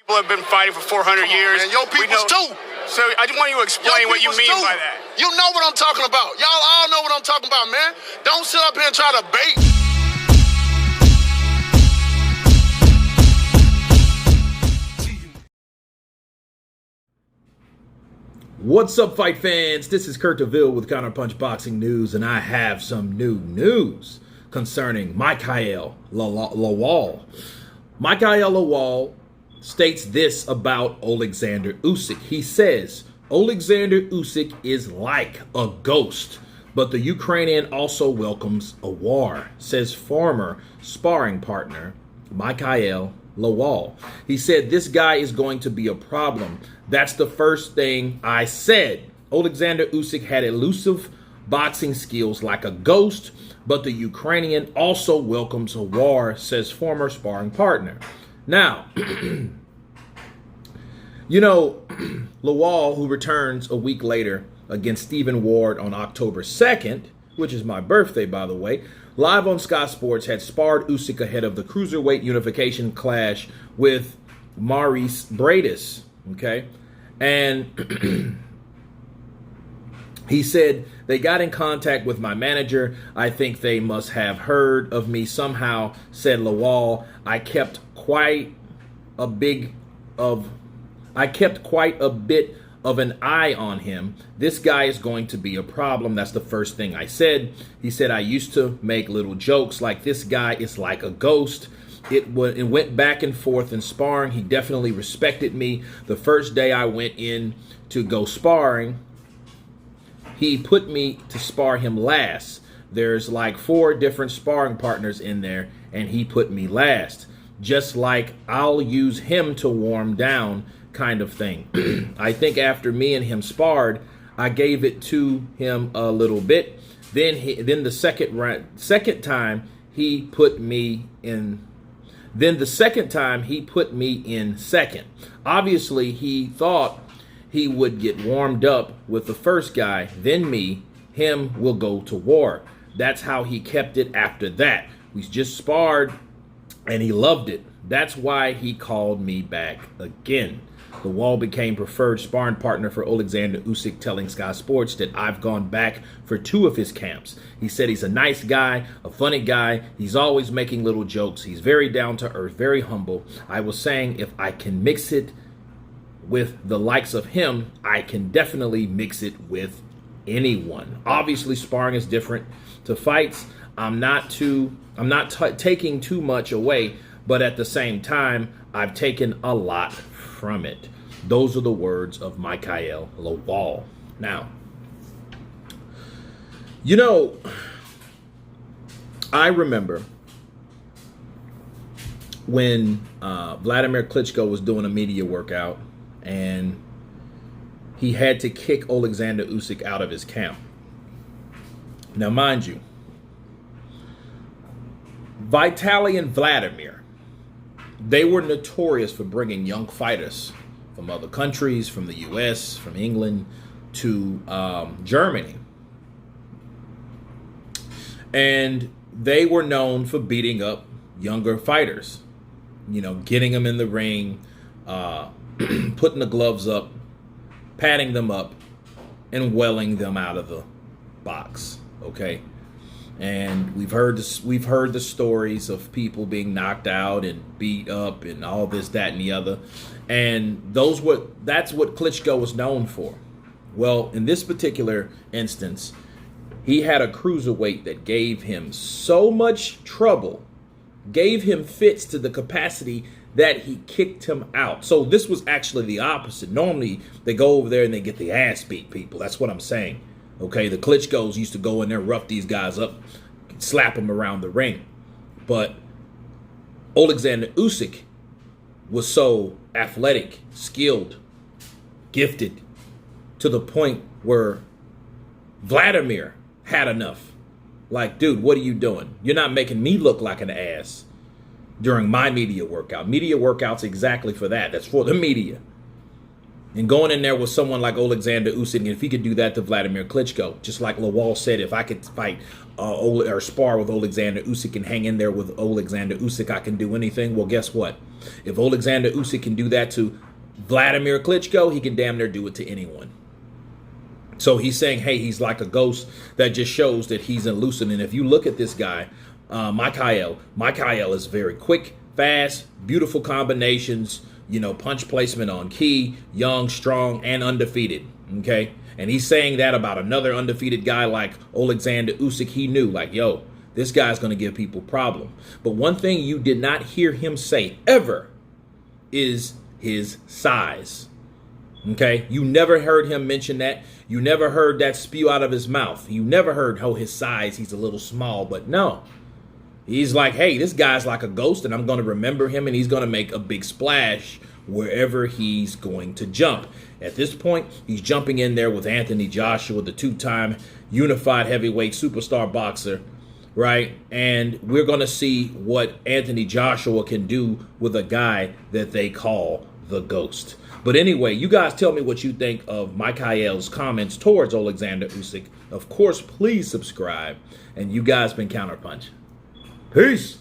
People have been fighting for 400 years. Man, your peoples too. So I just want you to explain what you mean by that. You know what I'm talking about. Y'all all know what I'm talking about, man. Don't sit up here and try to bait. What's up, fight fans? This is Kurt DeVille with Counterpunch Boxing News, and I have some new news concerning Makiel Lawal. Makiel Lawal states this about Oleksandr Usyk. He says, Oleksandr Usyk is like a ghost, but the Ukrainian also welcomes a war, says former sparring partner Makiel Lawal. He said, this guy is going to be a problem. That's the first thing I said. Oleksandr Usyk had elusive boxing skills like a ghost, but the Ukrainian also welcomes a war, says former sparring partner. Now, you know, Lawal, who returns a week later against Stephen Ward on October 2nd, which is my birthday, by the way, live on Sky Sports, had sparred Usyk ahead of the cruiserweight unification clash with Maurice Bradis, okay? And he said, they got in contact with my manager. I think they must have heard of me somehow, said Lawal. I kept quite a bit of an eye on him. This guy is going to be a problem. That's the first thing I said. He said, I used to make little jokes like this guy is like a ghost. It went back and forth in sparring. He definitely respected me. The first day I went in to go sparring, he put me to spar him last. There's like 4 different sparring partners in there, and he put me last. Just like I'll use him to warm down kind of thing. I think after me and him sparred, I gave it to him a little bit. Then the second time he put me in second. Obviously, he thought he would get warmed up with the first guy, then me, him will go to war. That's how he kept it after that. We just sparred and he loved it. That's why he called me back again. Lawal became preferred sparring partner for Oleksandr Usyk, telling Sky Sports that I've gone back for 2 of his camps. He said he's a nice guy, a funny guy. He's always making little jokes. He's very down to earth, very humble. I was saying if I can mix it with the likes of him, I can definitely mix it with anyone. Obviously, sparring is different to fights. I'm not taking too much away, but at the same time, I've taken a lot from it. Those are the words of Makiel Lawal. Now, you know, I remember when Vladimir Klitschko was doing a media workout and he had to kick Oleksandr Usyk out of his camp. Now, mind you, Vitaly and Vladimir, they were notorious for bringing young fighters from other countries, from the U.S., from England, to Germany. And they were known for beating up younger fighters, you know, getting them in the ring, putting the gloves up, patting them up, and welling them out of the box, okay? And we've heard the stories of people being knocked out and beat up and all this, that, and the other. And that's what Klitschko was known for. Well, in this particular instance, he had a cruiserweight that gave him so much trouble, gave him fits to the capacity that he kicked him out. So this was actually the opposite. Normally, they go over there and they get the ass beat, people. That's what I'm saying. Okay, the Klitschkos used to go in there, rough these guys up, slap them around the ring. But Oleksandr Usyk was so athletic, skilled, gifted, to the point where Vladimir had enough. Like, dude, what are you doing? You're not making me look like an ass during my media workout. Media workout's exactly for that. That's for the media. And going in there with someone like Oleksandr Usyk, and if he could do that to Vladimir Klitschko, just like Lawal said, if I could fight or spar with Oleksandr Usyk and hang in there with Oleksandr Usyk, I can do anything. Well, guess what? If Oleksandr Usyk can do that to Vladimir Klitschko, he can damn near do it to anyone. So he's saying, hey, he's like a ghost. That just shows that he's elusive. And if you look at this guy, Makiel is very quick, fast, beautiful combinations, punch placement on key, young, strong, and undefeated. Okay. And he's saying that about another undefeated guy like Oleksandr Usyk. He knew, like, yo, this guy's going to give people problem. But one thing you did not hear him say ever is his size. Okay. You never heard him mention that. You never heard that spew out of his mouth. You never heard, oh, his size, he's a little small. But no. He's like, hey, this guy's like a ghost, and I'm going to remember him, and he's going to make a big splash wherever he's going to jump. At this point, he's jumping in there with Anthony Joshua, the two-time unified heavyweight superstar boxer, right? And we're going to see what Anthony Joshua can do with a guy that they call the Ghost. But anyway, you guys tell me what you think of Makiel's comments towards Oleksandr Usyk. Of course, please subscribe. And you guys been Counterpunch. Peace.